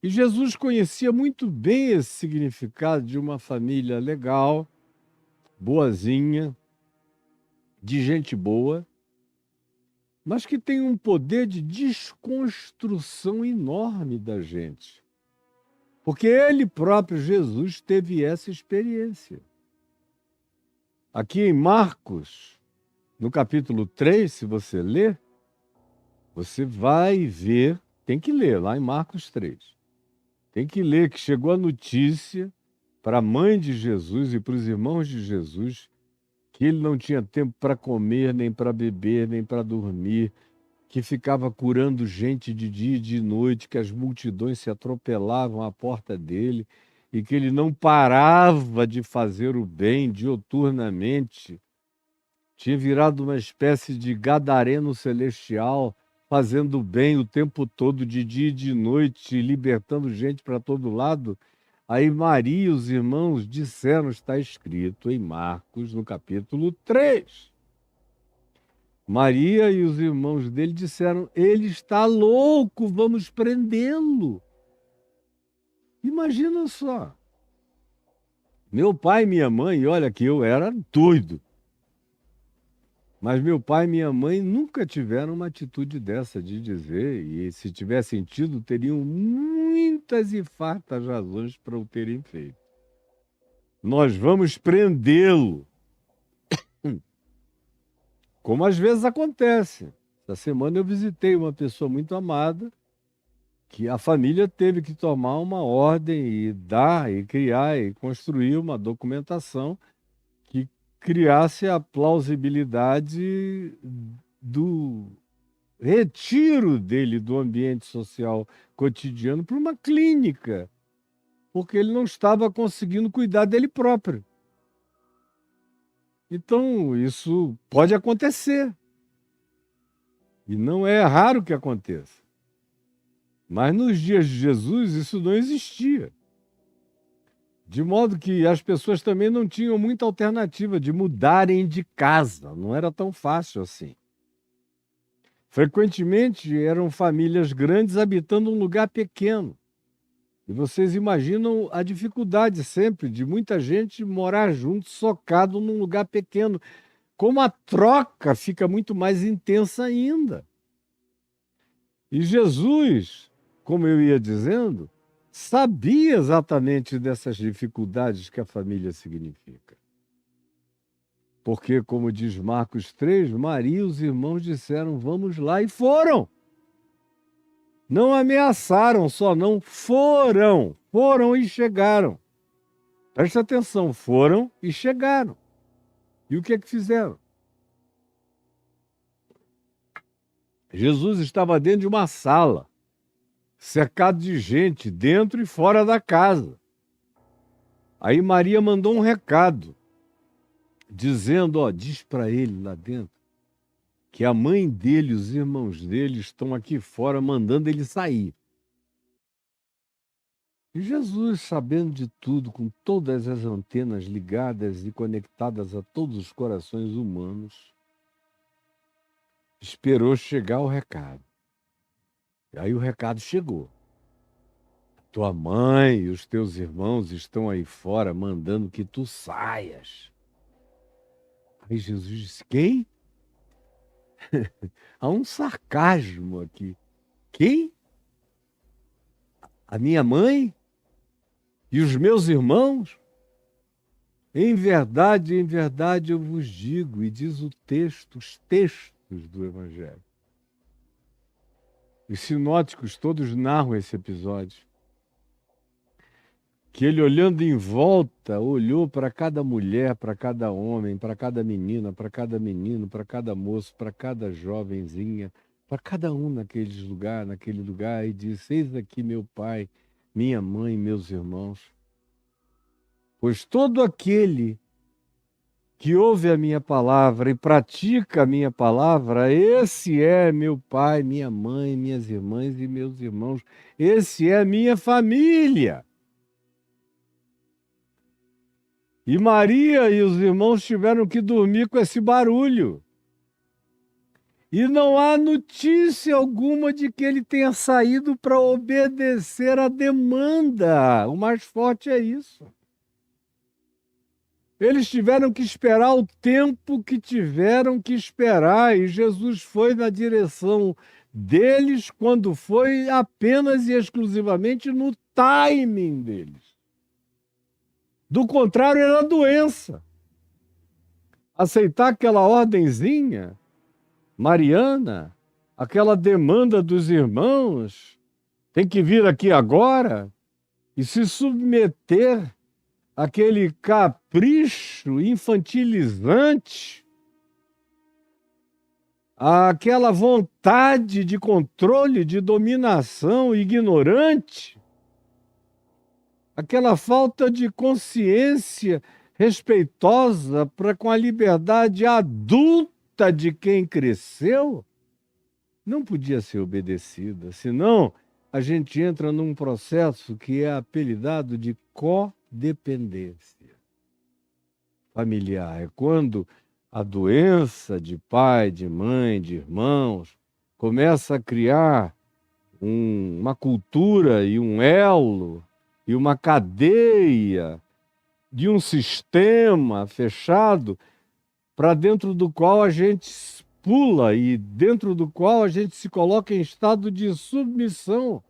E Jesus conhecia muito bem esse significado de uma família legal, boazinha, de gente boa, mas que tem um poder de desconstrução enorme da gente. Porque ele próprio, Jesus, teve essa experiência. Aqui em Marcos, no capítulo 3, se você ler, você vai ver, tem que ler lá em Marcos 3. Tem que ler que chegou a notícia para a mãe de Jesus e para os irmãos de Jesus que ele não tinha tempo para comer, nem para beber, nem para dormir, que ficava curando gente de dia e de noite, que as multidões se atropelavam à porta dele e que ele não parava de fazer o bem dioturnamente. Tinha virado uma espécie de gadareno celestial, fazendo o bem o tempo todo, de dia e de noite, libertando gente para todo lado. Aí Maria e os irmãos disseram, está escrito em Marcos, no capítulo 3. Maria e os irmãos dele disseram, ele está louco, vamos prendê-lo. Imagina só. Meu pai e minha mãe, olha que eu era doido, mas meu pai e minha mãe nunca tiveram uma atitude dessa de dizer, e se tivessem tido, teriam muitas e fartas razões para o terem feito. Nós vamos prendê-lo. Como às vezes acontece. Essa semana eu visitei uma pessoa muito amada, que a família teve que tomar uma ordem e dar, e criar, e construir uma documentação que criasse a plausibilidade do retiro dele do ambiente social cotidiano para uma clínica, porque ele não estava conseguindo cuidar dele próprio. Então, isso pode acontecer. E não é raro que aconteça. Mas nos dias de Jesus isso não existia. De modo que as pessoas também não tinham muita alternativa de mudarem de casa. Não era tão fácil assim. Frequentemente eram famílias grandes habitando um lugar pequeno. E vocês imaginam a dificuldade sempre de muita gente morar junto, socado num lugar pequeno. Como a troca fica muito mais intensa ainda. E Jesus, como eu ia dizendo, sabia exatamente dessas dificuldades que a família significa. Porque, como diz Marcos 3, Maria e os irmãos disseram, vamos lá, e foram. Não ameaçaram só, não, foram. Foram e chegaram. Preste atenção, foram e chegaram. E o que é que fizeram? Jesus estava dentro de uma sala, cercado de gente, dentro e fora da casa. Aí Maria mandou um recado, dizendo, ó, diz para ele lá dentro, que a mãe dele, os irmãos dele estão aqui fora mandando ele sair. E Jesus, sabendo de tudo, com todas as antenas ligadas e conectadas a todos os corações humanos, esperou chegar o recado. E aí o recado chegou. Tua mãe e os teus irmãos estão aí fora mandando que tu saias. Aí Jesus disse, quem? Há um sarcasmo aqui. Quem? A minha mãe? E os meus irmãos? Em verdade eu vos digo, e diz o texto, os textos do Evangelho. Os sinóticos todos narram esse episódio. Que ele, olhando em volta, olhou para cada mulher, para cada homem, para cada menina, para cada menino, para cada moço, para cada jovenzinha, para cada um naquele lugar, e disse, eis aqui meu pai, minha mãe, meus irmãos. Pois todo aquele que ouve a minha palavra e pratica a minha palavra, esse é meu pai, minha mãe, minhas irmãs e meus irmãos. Esse é minha família. E Maria e os irmãos tiveram que dormir com esse barulho. E não há notícia alguma de que ele tenha saído para obedecer à demanda. O mais forte é isso. Eles tiveram que esperar o tempo que tiveram que esperar, e Jesus foi na direção deles quando foi apenas e exclusivamente no timing deles. Do contrário, era doença. Aceitar aquela ordenzinha mariana, aquela demanda dos irmãos, tem que vir aqui agora, e se submeter àquele capricho infantilizante, àquela vontade de controle, de dominação ignorante, aquela falta de consciência respeitosa para com a liberdade adulta de quem cresceu, não podia ser obedecida, senão a gente entra num processo que é apelidado de codependência familiar. É quando a doença de pai, de mãe, de irmãos começa a criar uma cultura e um elo e uma cadeia de um sistema fechado para dentro do qual a gente pula e dentro do qual a gente se coloca em estado de submissão.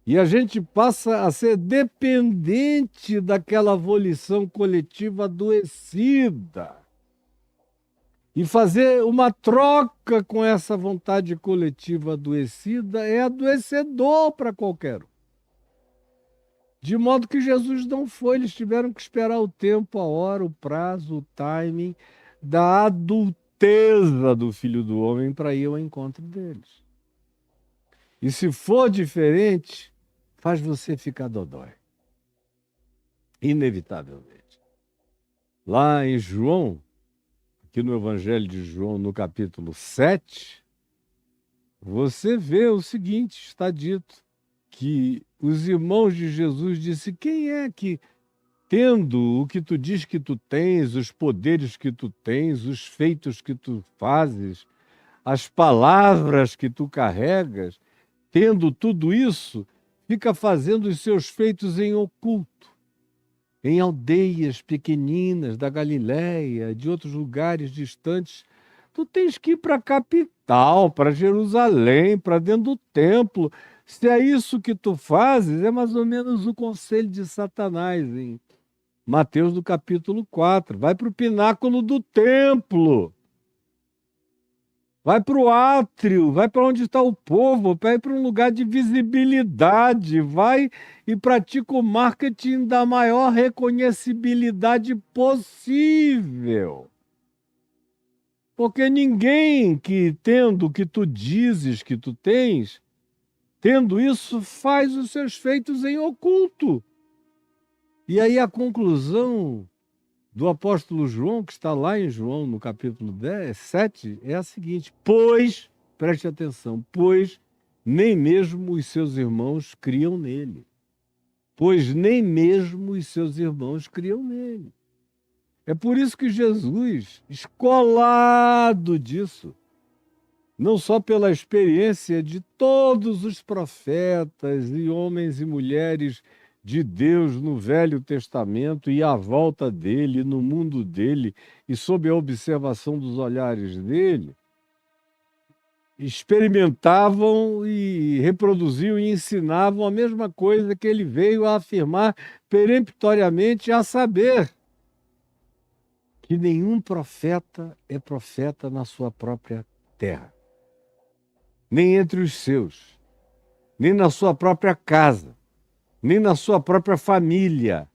E a gente passa a ser dependente daquela volição coletiva adoecida. E fazer uma troca com essa vontade coletiva adoecida é adoecedor para qualquer um. De modo que Jesus não foi, eles tiveram que esperar o tempo, a hora, o prazo, o timing da adulteza do Filho do Homem para ir ao encontro deles. E se for diferente, faz você ficar dodói. Inevitavelmente. Lá em João, aqui no Evangelho de João, no capítulo 7, você vê o seguinte, está dito, que os irmãos de Jesus disseram, quem é que, tendo o que tu diz que tu tens, os poderes que tu tens, os feitos que tu fazes, as palavras que tu carregas, tendo tudo isso, fica fazendo os seus feitos em oculto, em aldeias pequeninas da Galiléia, de outros lugares distantes. Tu tens que ir para a capital, para Jerusalém, para dentro do templo. Se é isso que tu fazes, é mais ou menos o conselho de Satanás em Mateus do capítulo 4. Vai para o pináculo do templo. Vai para o átrio, vai para onde está o povo, vai para um lugar de visibilidade, vai e pratica o marketing da maior reconhecibilidade possível. Porque ninguém que, tendo o que tu dizes que tu tens, tendo isso, faz os seus feitos em oculto. E aí a conclusão do apóstolo João, que está lá em João, no capítulo 7, é a seguinte: pois, preste atenção, pois nem mesmo os seus irmãos criam nele. Pois nem mesmo os seus irmãos criam nele. É por isso que Jesus, escolado disso, não só pela experiência de todos os profetas e homens e mulheres de Deus no Velho Testamento e à volta dele, no mundo dele e sob a observação dos olhares dele, experimentavam e reproduziam e ensinavam a mesma coisa que ele veio a afirmar peremptoriamente, a saber, que nenhum profeta é profeta na sua própria terra, nem entre os seus, nem na sua própria casa, nem na sua própria família.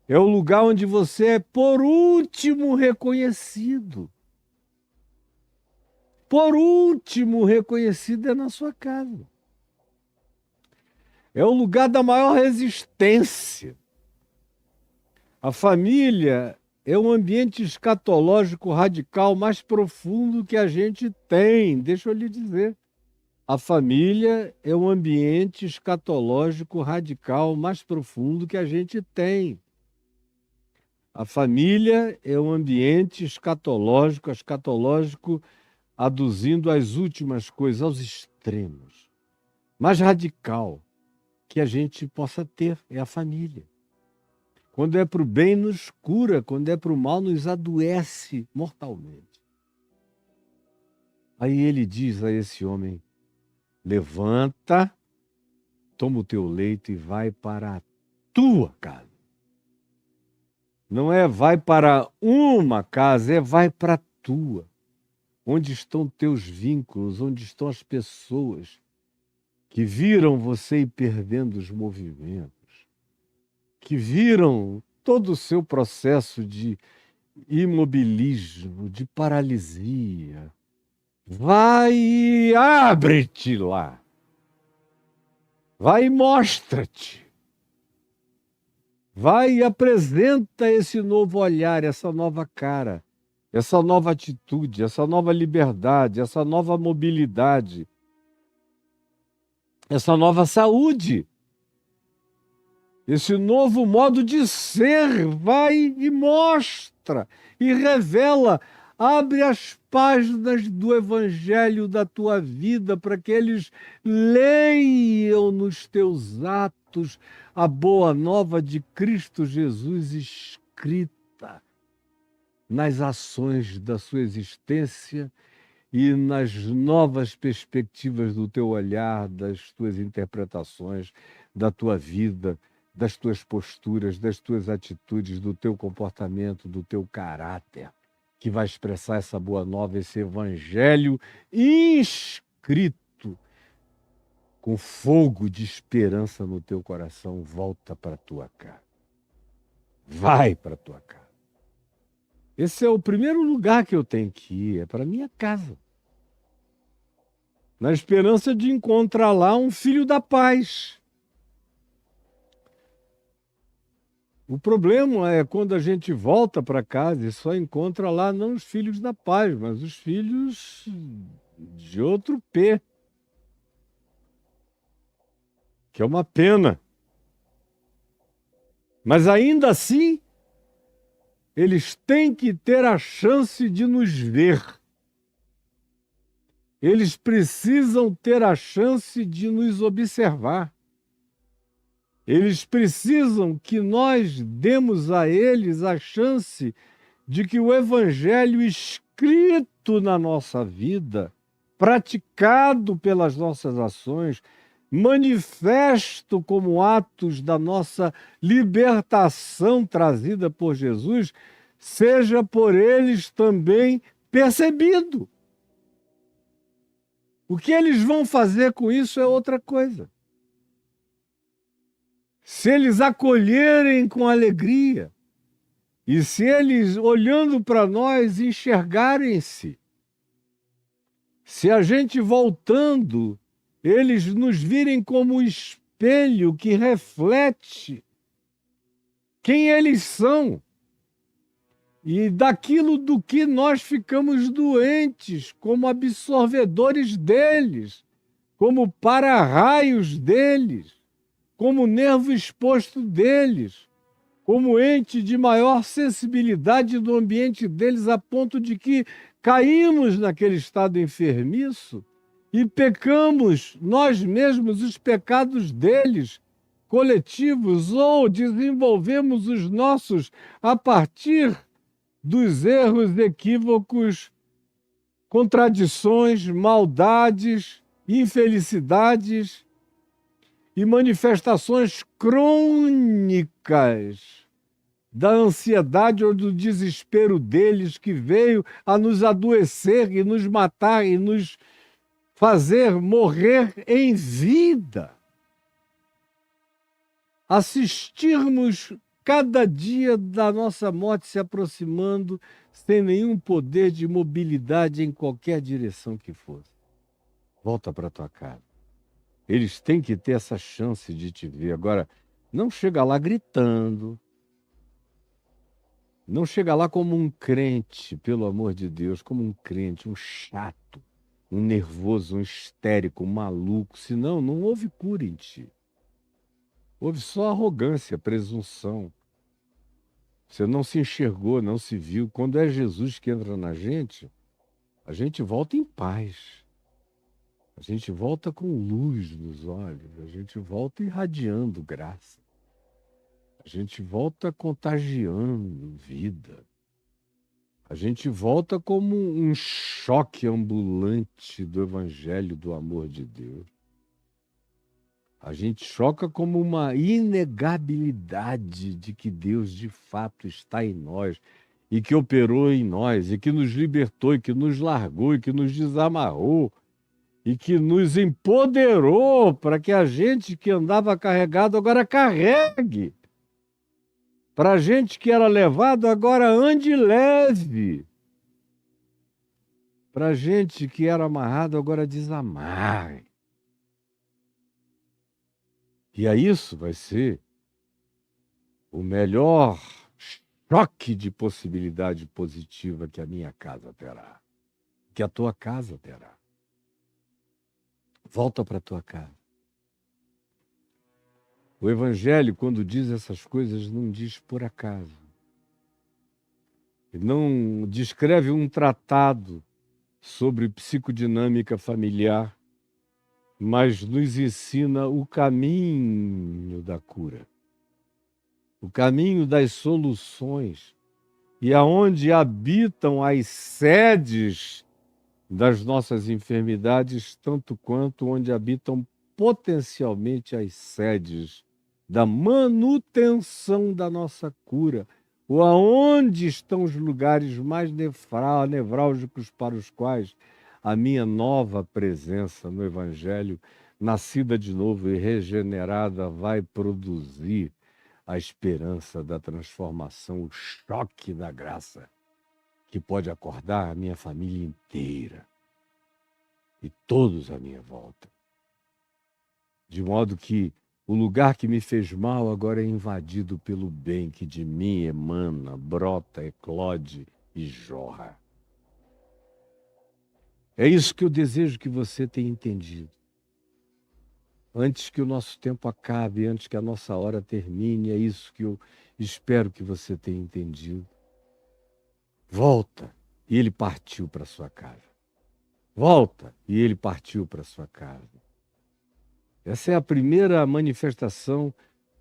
É o lugar onde você é, por último, reconhecido. Por último, reconhecido é na sua casa. É o lugar da maior resistência. A família é um ambiente escatológico radical mais profundo que a gente tem, deixa eu lhe dizer. A família é um ambiente escatológico radical mais profundo que a gente tem. A família é um ambiente escatológico aduzindo as últimas coisas, aos extremos. Mais radical que a gente possa ter é a família. Quando é para o bem, nos cura. Quando é para o mal, nos adoece mortalmente. Aí ele diz a esse homem: levanta, toma o teu leito e vai para a tua casa. Não é vai para uma casa, é vai para a tua. Onde estão teus vínculos, onde estão as pessoas que viram você ir perdendo os movimentos, que viram todo o seu processo de imobilismo, de paralisia. Vai e abre-te lá. Vai e mostra-te. Vai e apresenta esse novo olhar, essa nova cara, essa nova atitude, essa nova liberdade, essa nova mobilidade, essa nova saúde, esse novo modo de ser. Vai e mostra e revela. Abre as páginas do Evangelho da tua vida para que eles leiam nos teus atos a boa nova de Cristo Jesus escrita nas ações da sua existência e nas novas perspectivas do teu olhar, das tuas interpretações, da tua vida, das tuas posturas, das tuas atitudes, do teu comportamento, do teu caráter, que vai expressar essa boa nova, esse evangelho inscrito com fogo de esperança no teu coração. Volta para a tua casa. Vai para a tua casa. Esse é o primeiro lugar que eu tenho que ir, é para a minha casa. Na esperança de encontrar lá um filho da paz. O problema é quando a gente volta para casa e só encontra lá não os filhos da paz, mas os filhos de outro P. Que é uma pena. Mas ainda assim, eles têm que ter a chance de nos ver. Eles precisam ter a chance de nos observar. Eles precisam que nós demos a eles a chance de que o evangelho escrito na nossa vida, praticado pelas nossas ações, manifesto como atos da nossa libertação trazida por Jesus, seja por eles também percebido. O que eles vão fazer com isso é outra coisa. Se eles acolherem com alegria, e se eles, olhando para nós, enxergarem-se, se a gente voltando, eles nos virem como espelho que reflete quem eles são e daquilo do que nós ficamos doentes, como absorvedores deles, como para-raios deles, como nervo exposto deles, como ente de maior sensibilidade do ambiente deles, a ponto de que caímos naquele estado enfermiço e pecamos nós mesmos os pecados deles, coletivos, ou desenvolvemos os nossos a partir dos erros, equívocos, contradições, maldades, infelicidades e manifestações crônicas da ansiedade ou do desespero deles, que veio a nos adoecer e nos matar e nos fazer morrer em vida. Assistirmos cada dia da nossa morte se aproximando sem nenhum poder de mobilidade em qualquer direção que fosse. Volta para tua casa. Eles têm que ter essa chance de te ver. Agora, não chega lá gritando. Não chega lá como um crente, pelo amor de Deus, como um crente, um chato, um nervoso, um histérico, um maluco. Senão, não houve cura em ti. Houve só arrogância, presunção. Você não se enxergou, não se viu. Quando é Jesus que entra na gente, A gente volta em paz. A gente volta com luz nos olhos. A gente volta irradiando graça. A gente volta contagiando vida. A gente volta como um choque ambulante do Evangelho do amor de Deus. A gente choca como uma inegabilidade de que Deus de fato está em nós e que operou em nós e que nos libertou e que nos largou e que nos desamarrou e que nos empoderou para que a gente que andava carregado agora carregue. Para a gente que era levado agora ande leve. Para a gente que era amarrado agora desamarre. E a isso vai ser o melhor choque de possibilidade positiva que a minha casa terá, que a tua casa terá. Volta para a tua casa. O Evangelho, quando diz essas coisas, não diz por acaso. Ele não descreve um tratado sobre psicodinâmica familiar, mas nos ensina o caminho da cura, o caminho das soluções, e aonde habitam as sedes das nossas enfermidades, tanto quanto onde habitam potencialmente as sedes da manutenção da nossa cura, ou aonde estão os lugares mais nevrálgicos para os quais a minha nova presença no Evangelho, nascida de novo e regenerada, vai produzir a esperança da transformação, o choque da graça, que pode acordar a minha família inteira e todos à minha volta. De modo que o lugar que me fez mal agora é invadido pelo bem que de mim emana, brota, eclode e jorra. É isso que eu desejo que você tenha entendido. Antes que o nosso tempo acabe, antes que a nossa hora termine, é isso que eu espero que você tenha entendido. Volta, e ele partiu para sua casa. Volta, e ele partiu para sua casa. Essa é a primeira manifestação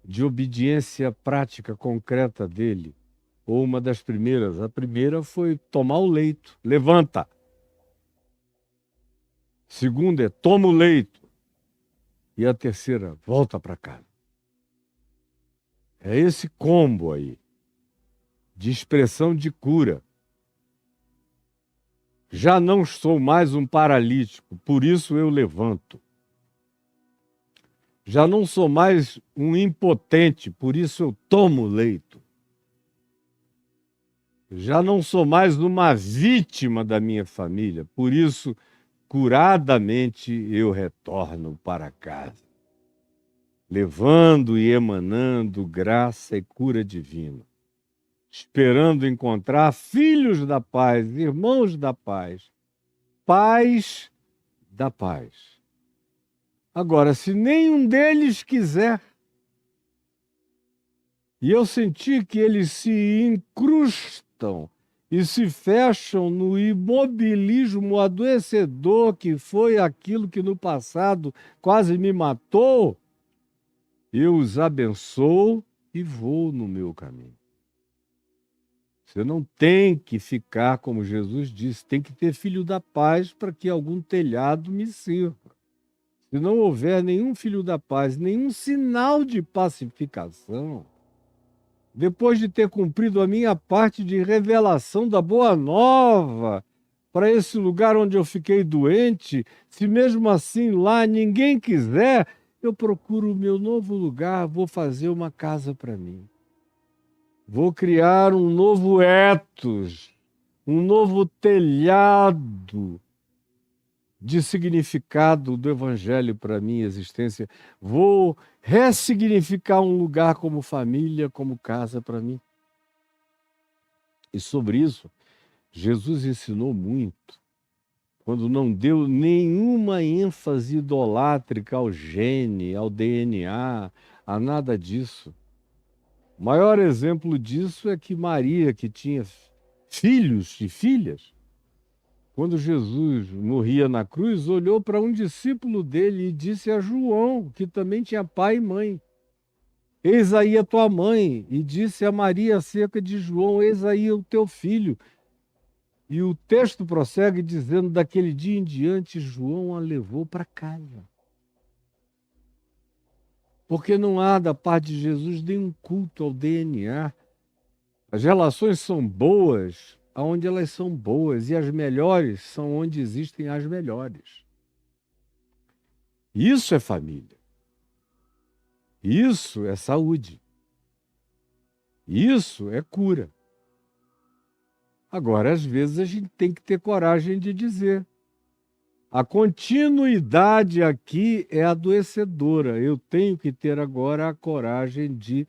de obediência prática, concreta dele, ou uma das primeiras. A primeira foi tomar o leito, levanta. Segunda é toma o leito. E a terceira, volta para casa. É esse combo aí, de expressão de cura. Já não sou mais um paralítico, por isso eu levanto. Já não sou mais um impotente, por isso eu tomo leito. Já não sou mais uma vítima da minha família, por isso, curadamente, eu retorno para casa, levando e emanando graça e cura divina, esperando encontrar filhos da paz, irmãos da paz, paz da paz. Agora, se nenhum deles quiser, e eu senti que eles se incrustam e se fecham no imobilismo adoecedor que foi aquilo que no passado quase me matou, eu os abençoo e vou no meu caminho. Você não tem que ficar, como Jesus disse, tem que ter filho da paz para que algum telhado me sirva. Se não houver nenhum filho da paz, nenhum sinal de pacificação, depois de ter cumprido a minha parte de revelação da boa nova para esse lugar onde eu fiquei doente, se mesmo assim lá ninguém quiser, eu procuro o meu novo lugar, vou fazer uma casa para mim. Vou criar um novo ethos, um novo telhado de significado do Evangelho para a minha existência. Vou ressignificar um lugar como família, como casa para mim. E sobre isso, Jesus ensinou muito, quando não deu nenhuma ênfase idolátrica ao gene, ao DNA, a nada disso. O maior exemplo disso é que Maria, que tinha filhos e filhas, quando Jesus morria na cruz, olhou para um discípulo dele e disse a João, que também tinha pai e mãe: Eis aí a tua mãe. E disse a Maria acerca de João: Eis aí o teu filho. E o texto prossegue dizendo: daquele dia em diante, João a levou para casa. Porque não há da parte de Jesus nenhum culto ao DNA. As relações são boas aonde elas são boas, e as melhores são onde existem as melhores. Isso é família. Isso é saúde. Isso é cura. Agora, às vezes, a gente tem que ter coragem de dizer: a continuidade aqui é adoecedora. Eu tenho que ter agora a coragem de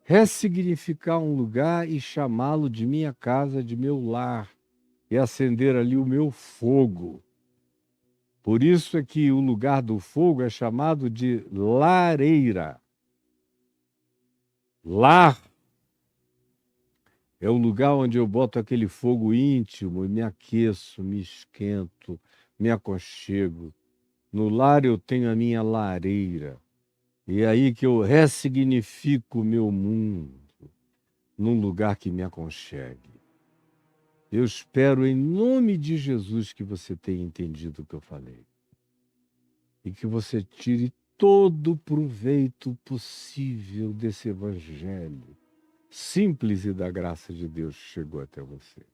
ressignificar um lugar e chamá-lo de minha casa, de meu lar, e acender ali o meu fogo. Por isso é que o lugar do fogo é chamado de lareira. Lar é o lugar onde eu boto aquele fogo íntimo e me aqueço, me esquento, me aconchego. No lar eu tenho a minha lareira. E é aí que eu ressignifico o meu mundo, num lugar que me aconchegue. Eu espero, em nome de Jesus, que você tenha entendido o que eu falei. E que você tire todo o proveito possível desse evangelho simples e da graça de Deus que chegou até você.